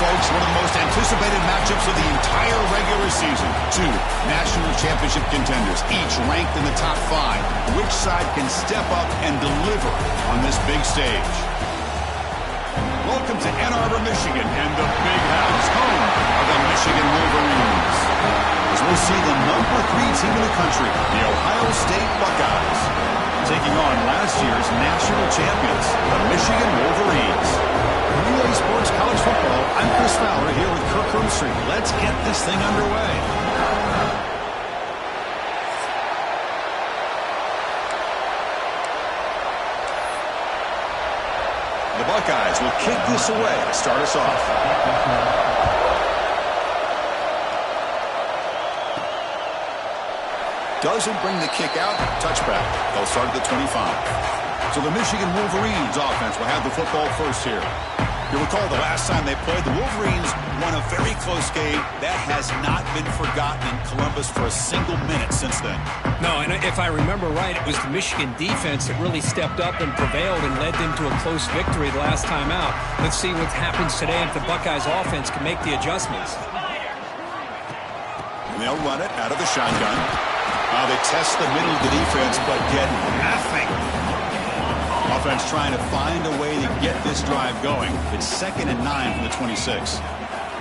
folks, one of the most anticipated matchups of the entire regular season. Two national championship contenders, each ranked in the top 5. Which side can step up and deliver on this big stage? Welcome to Ann Arbor, Michigan, and the Big House, home of the Michigan Wolverines. As we'll see the number 3 team in the country, the Ohio State Buckeyes, taking on last year's national champions, the Michigan Wolverines. Relay Sports College Football, I'm Chris Fowler here with Kirk Herbstreit. Let's get this thing underway. The Buckeyes will kick this away to start us off. Doesn't bring the kick out. Touchback. They'll start at the 25. So the Michigan Wolverines offense will have the football first here. You'll recall the last time they played, the Wolverines won a very close game. That has not been forgotten in Columbus for a single minute since then. No, and if I remember right, it was the Michigan defense that really stepped up and prevailed and led them to a close victory the last time out. Let's see what happens today if the Buckeyes offense can make the adjustments. And they'll run it out of the shotgun. They test the middle of the defense, but get nothing. Offense trying to find a way to get this drive going. It's 2nd and 9 from the 26.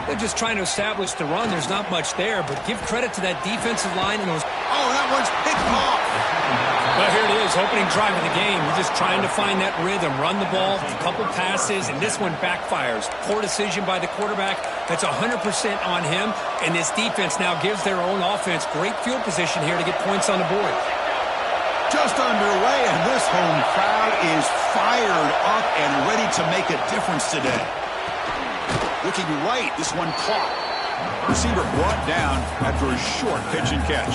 They're just trying to establish the run. There's not much there, but give credit to that defensive line and those. Oh, that one's picked off. Well, here it is, opening drive of the game. You're just trying to find that rhythm, run the ball, a couple passes, and this one backfires. Poor decision by the quarterback. That's 100% on him, and this defense now gives their own offense great field position here to get points on the board. Just underway, and this home crowd is fired up and ready to make a difference today. Looking right, this one caught. Receiver brought down after a short pitch and catch.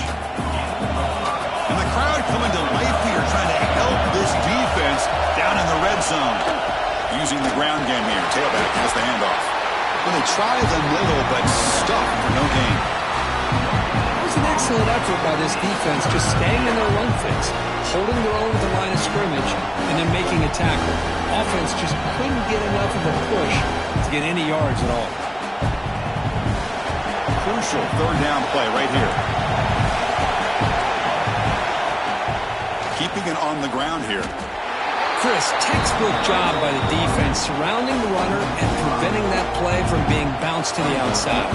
And the crowd coming to life here, trying to help this defense down in the red zone. Using the ground game here. Tailback has the handoff. Well, they try the middle, but stuck for no gain. It's an excellent effort by this defense, just staying in their run fix, holding their own at the line of scrimmage, and then making a tackle. Offense just couldn't get enough of a push to get any yards at all. Crucial 3rd down play right here. Keeping it on the ground here. Chris, textbook job by the defense surrounding the runner and preventing that play from being bounced to the outside.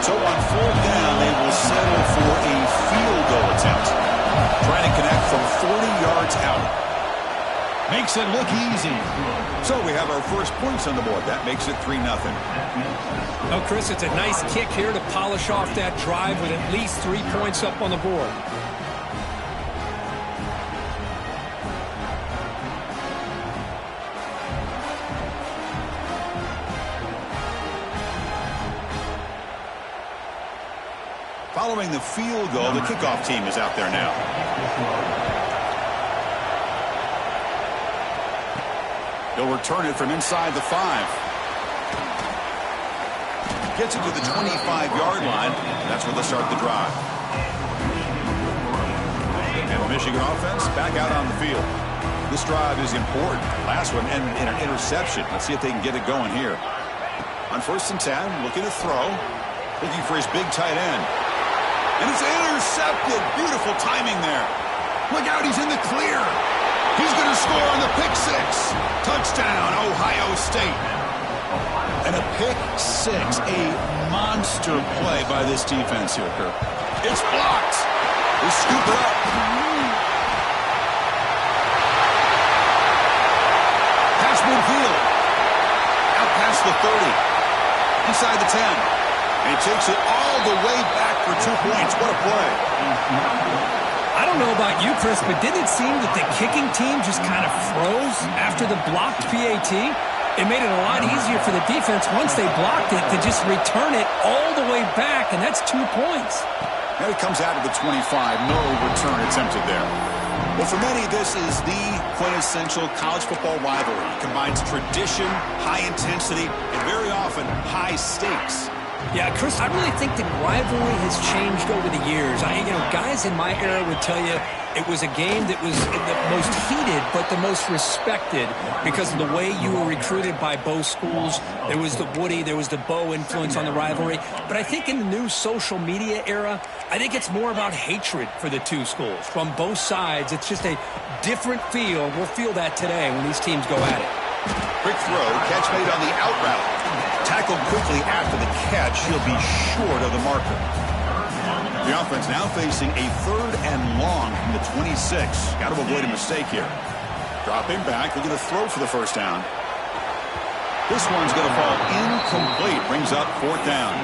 So on 4th down, they will settle for a field goal attempt. Trying to connect from 40 yards out. Makes it look easy. So we have our first points on the board. That makes it 3-0. Oh, Chris, it's a nice kick here to polish off that drive with at least 3 points up on the board. Following the field goal, the kickoff team is out there now. They'll return it from inside the 5. Gets it to the 25-yard line. That's where they'll start the drive. And the Michigan offense back out on the field. This drive is important. Last one and an interception. Let's see if they can get it going here. On 1st and 10, looking to throw. Looking for his big tight end. And it's intercepted. Beautiful timing there. Look out, he's in the clear. He's going to score on the pick 6. Touchdown, Ohio State. And a pick 6, a monster play by this defense here, Kirk. It's blocked. They scoop it up. Pass midfield. Out past the 30. Inside the 10. And he takes it all the way back for 2 points. What a play. I don't know about you, Chris, but didn't it seem that the kicking team just kind of froze after the blocked PAT? It made it a lot easier for the defense once they blocked it to just return it all the way back, and that's 2 points. And it comes out of the 25. No return attempted there. Well, for many, this is the quintessential college football rivalry. It combines tradition, high intensity, and very often high stakes. Yeah, Chris, I really think the rivalry has changed over the years. Guys in my era would tell you it was a game that was the most heated but the most respected because of the way you were recruited by both schools. There was the Woody, there was the Bo influence on the rivalry. But I think in the new social media era, I think it's more about hatred for the two schools. From both sides, it's just a different feel. We'll feel that today when these teams go at it. Quick throw, catch made on the out route. Tackled quickly after the catch. He'll be short of the marker. The offense now facing a 3rd and long from the 26. Got to avoid a mistake here. Dropping back, looking to throw for the first down. This one's going to fall incomplete. Brings up 4th down.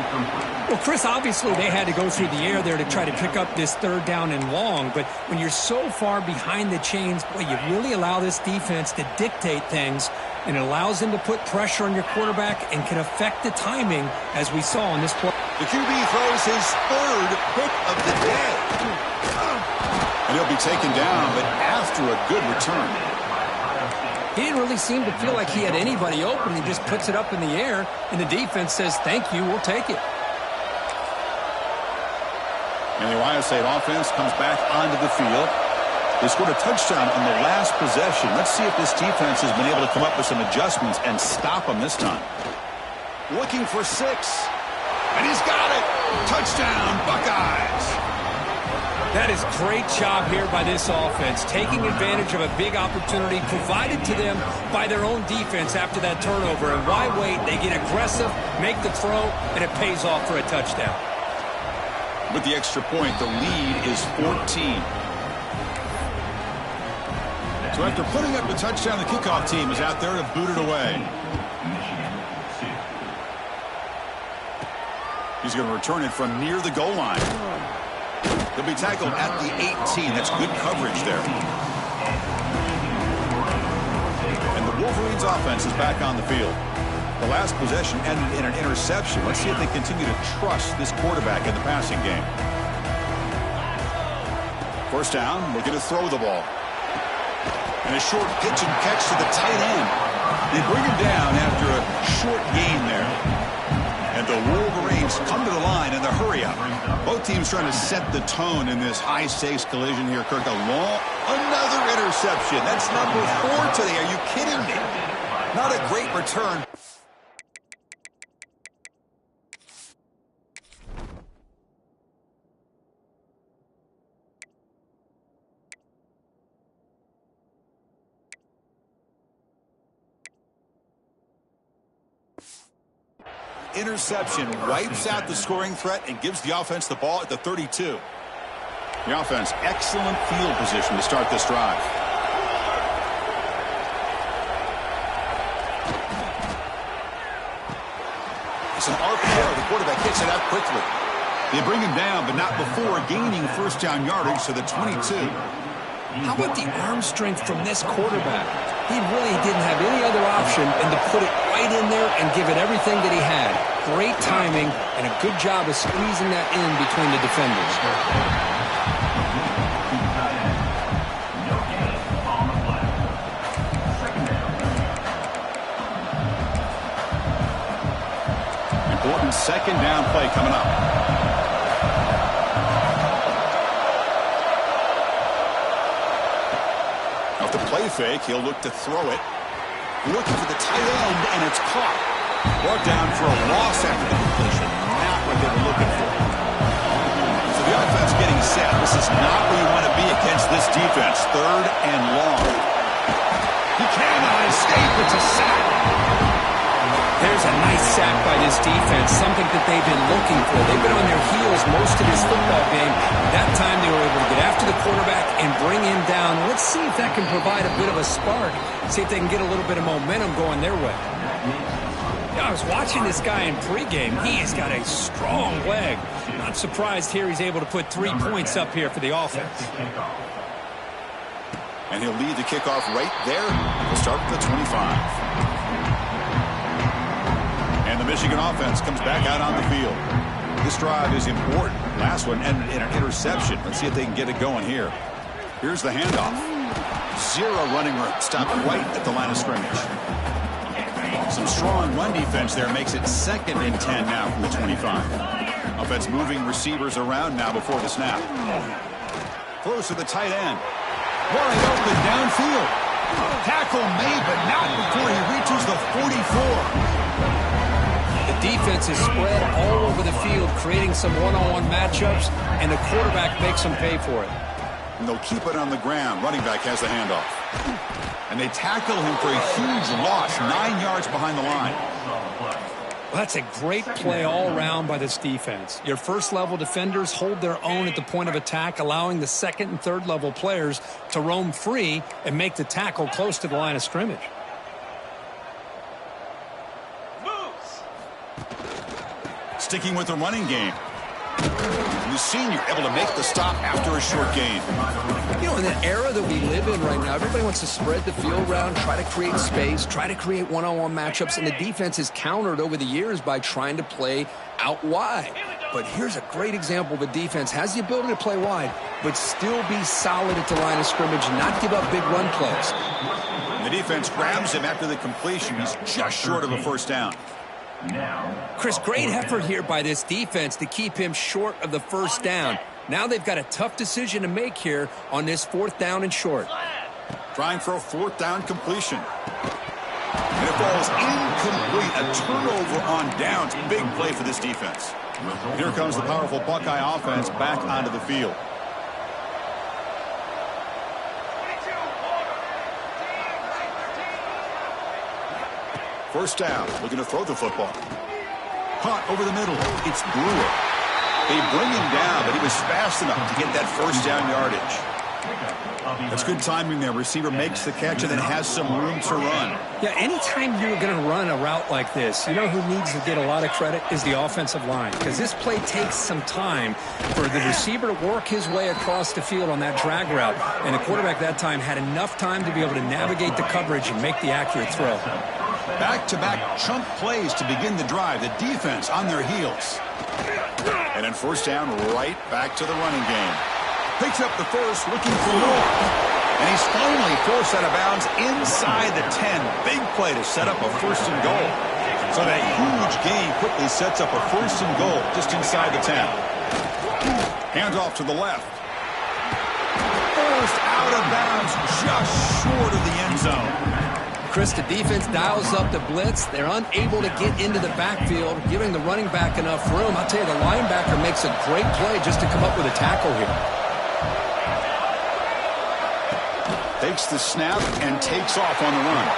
Well, Chris, obviously they had to go through the air there to try to pick up this 3rd down and long. But when you're so far behind the chains, boy, you really allow this defense to dictate things. And it allows them to put pressure on your quarterback and can affect the timing, as we saw in this play. The QB throws his 3rd pick of the day. And he'll be taken down, but after a good return. He didn't really seem to feel like he had anybody open. He just puts it up in the air, and the defense says, thank you, we'll take it. And the Ohio State offense comes back onto the field. They scored a touchdown on the last possession. Let's see if this defense has been able to come up with some adjustments and stop them this time. Looking for 6. And he's got it. Touchdown, Buckeyes. That is great job here by this offense, taking advantage of a big opportunity provided to them by their own defense after that turnover. And why wait? They get aggressive, make the throw, and it pays off for a touchdown. With the extra point, the lead is 14. So after putting up the touchdown, the kickoff team is out there to boot it away. He's going to return it from near the goal line. He'll be tackled at the 18. That's good coverage there. And the Wolverines offense is back on the field. The last possession ended in an interception. Let's see if they continue to trust this quarterback in the passing game. First down, looking to throw the ball. And a short pitch and catch to the tight end. They bring him down after a short gain there. And the Wolverines come to the line in the hurry-up. Both teams trying to set the tone in this high-stakes collision here. Kirk, another interception. That's number 4 today. Are you kidding me? Not a great return. Interception wipes out the scoring threat and gives the offense the ball at the 32. The offense, excellent field position to start this drive. It's an RPO. The quarterback hits it out quickly. They bring him down, but not before gaining first down yardage to the 22. How about the arm strength from this quarterback? He really didn't have any other option than to put it right in there and give it everything that he had. Great timing and a good job of squeezing that in between the defenders. Important second down play coming up. Off the play fake, he'll look to throw it. Looking for the tight end, and it's caught. Brought down for a loss after the completion. Not what they were looking for. So the offense getting set. This is not where you want to be against this defense. 3rd and long. He cannot escape. It's a sack. There's a nice sack by this defense, something that they've been looking for. They've been on their heels most of this football game. That time they were able to get after the quarterback and bring him down. Let's see if that can provide a bit of a spark. See if they can get a little bit of momentum going their way. Yeah, I was watching this guy in pregame. He has got a strong leg. Not surprised here he's able to put 3 points up here for the offense. And he'll lead the kickoff right there. He'll start with the 25. And the Michigan offense comes back out on the field. This drive is important. Last one ended in an interception. Let's see if they can get it going here. Here's the handoff. 0 running room. Stopped right at the line of scrimmage. Some strong run defense there makes it 2nd and 10 now from the 25. Offense moving receivers around now before the snap. Close to the tight end. Wide open downfield. Tackle made, but not before he reaches the 44. The defense is spread all over the field, creating some one-on-one matchups, and the quarterback makes them pay for it. And they'll keep it on the ground. Running back has the handoff. And they tackle him for a huge loss, 9 yards behind the line. Well, that's a great play all around by this defense. Your first-level defenders hold their own at the point of attack, allowing the second and third-level players to roam free and make the tackle close to the line of scrimmage. Sticking with the running game. And the senior able to make the stop after a short gain. You know, in the era that we live in right now, everybody wants to spread the field around, try to create space, try to create one-on-one matchups, and the defense is countered over the years by trying to play out wide. But here's a great example. The defense has the ability to play wide, but still be solid at the line of scrimmage and not give up big run plays. And the defense grabs him after the completion. He's just short of a first down. Chris, great effort here by this defense to keep him short of the first down. Now they've got a tough decision to make here on this 4th down and short. Trying for a 4th down completion. And it falls incomplete. A turnover on downs. Big play for this defense. Here comes the powerful Buckeye offense back onto the field. First down, looking to throw the football. Caught over the middle. It's Brewer. They bring him down, but he was fast enough to get that first down yardage. That's good timing there. Receiver makes the catch and then has some room to run. Yeah, anytime you're going to run a route like this, you know who needs to get a lot of credit is the offensive line, because this play takes some time for the receiver to work his way across the field on that drag route, and the quarterback that time had enough time to be able to navigate the coverage and make the accurate throw. Back-to-back chunk plays to begin the drive. The defense on their heels. And then first down, right back to the running game. Picks up the first, looking for more. And he's finally forced out of bounds inside the 10. Big play to set up a first and goal. So that huge gain quickly sets up a first and goal just inside the 10. Hands off to the left. Forced out of bounds just short of the end zone. Chris, the defense dials up the blitz. They're unable to get into the backfield, giving the running back enough room. I'll tell you, the linebacker makes a great play just to come up with a tackle here. Takes the snap and takes off on the run.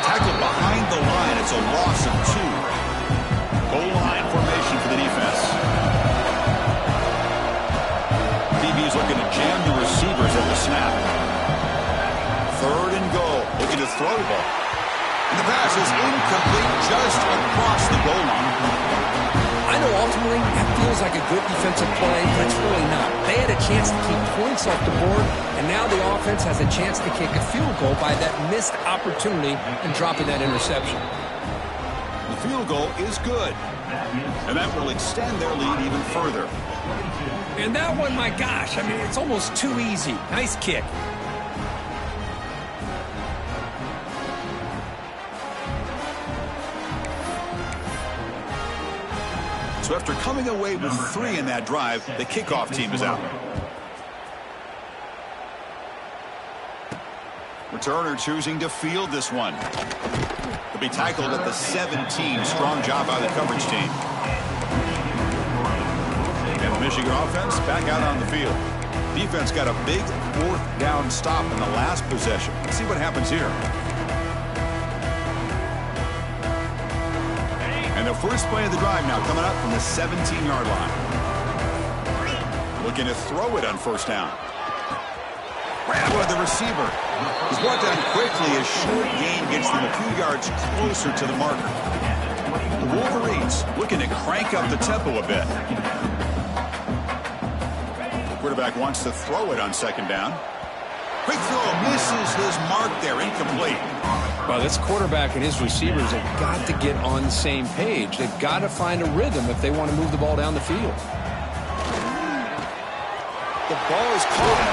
Tackled behind the line. It's a loss of 2. Goal line formation for the defense. DB's looking to jam the receivers at the snap. 3rd and goal. Looking to throw the ball. And the pass is incomplete just across the goal line. I know ultimately that feels like a good defensive play, but it's really not. They had a chance to keep points off the board, and now the offense has a chance to kick a field goal by that missed opportunity and dropping that interception. The field goal is good, and that will extend their lead even further. And that one, my gosh, I mean, it's almost too easy. Nice kick. So after coming away with 3 in that drive, the kickoff team is out. Returner choosing to field this one. He'll be tackled at the 17. Strong job by the coverage team. And the Michigan offense back out on the field. Defense got a big 4th down stop in the last possession. Let's see what happens here. And the first play of the drive now coming up from the 17-yard line. Looking to throw it on first down. Grab by the receiver. He's brought down quickly. A short gain gets them a few yards closer to the marker. The Wolverines looking to crank up the tempo a bit. The quarterback wants to throw it on 2nd down. Quick throw, misses his mark there, incomplete. Well, this quarterback and his receivers have got to get on the same page. They've got to find a rhythm if they want to move the ball down the field. The ball is caught.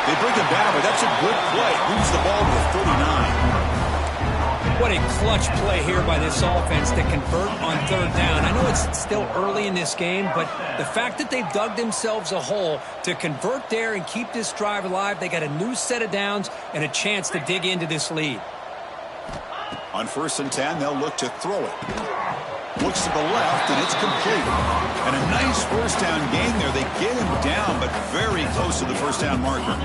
They bring him down, but that's a good play. Moves the ball to the 39. What a clutch play here by this offense to convert on third down. I know it's still early in this game, but the fact that they've dug themselves a hole to convert there and keep this drive alive, they got a new set of downs and a chance to dig into this lead. On 1st and 10, they'll look to throw it. Looks to the left, and it's complete. And a nice first down gain there. They get him down, but very close to the first down marker.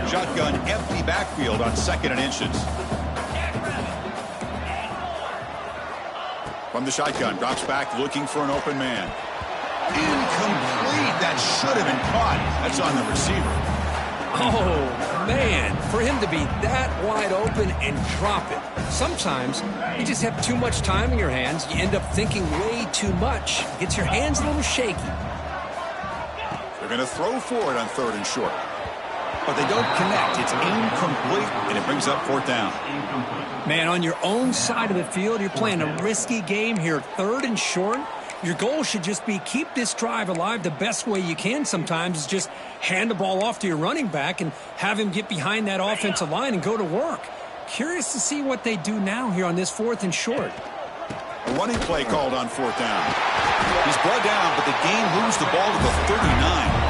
Shotgun, empty backfield on 2nd and inches. From the shotgun, drops back looking for an open man. Incomplete. That should have been caught. That's on the receiver. Oh, man, for him to be that wide open and drop it. Sometimes you just have too much time in your hands. You end up thinking way too much. Gets your hands a little shaky. They're going to throw for it on 3rd and short. But they don't connect. It's incomplete, and it brings up 4th down. Man, on your own side of the field, you're playing a risky game here. 3rd and short. Your goal should just be keep this drive alive the best way you can sometimes is just hand the ball off to your running back and have him get behind that offensive line and go to work. Curious to see what they do now here on this 4th and short. A running play called on 4th down. He's brought down, but the game moves the ball to the 39.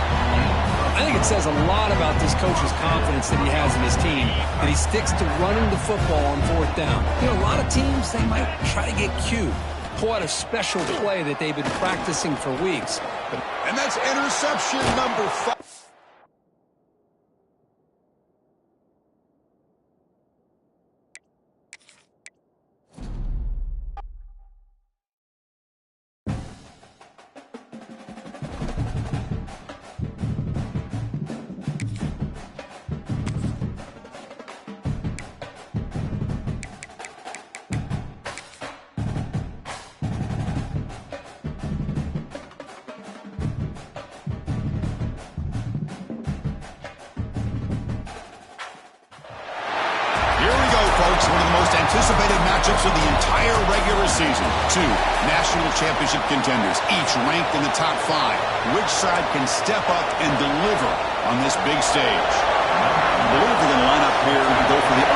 I think it says a lot about this coach's confidence that he has in his team, that he sticks to running the football on 4th down. You know, a lot of teams, they might try to get cute, pull out a special play that they've been practicing for weeks. And that's interception number 5. Folks, one of the most anticipated matchups of the entire regular season. 2 national championship contenders, each ranked in the top 5. Which side can step up and deliver on this big stage? I believe they're going to line up here and go for the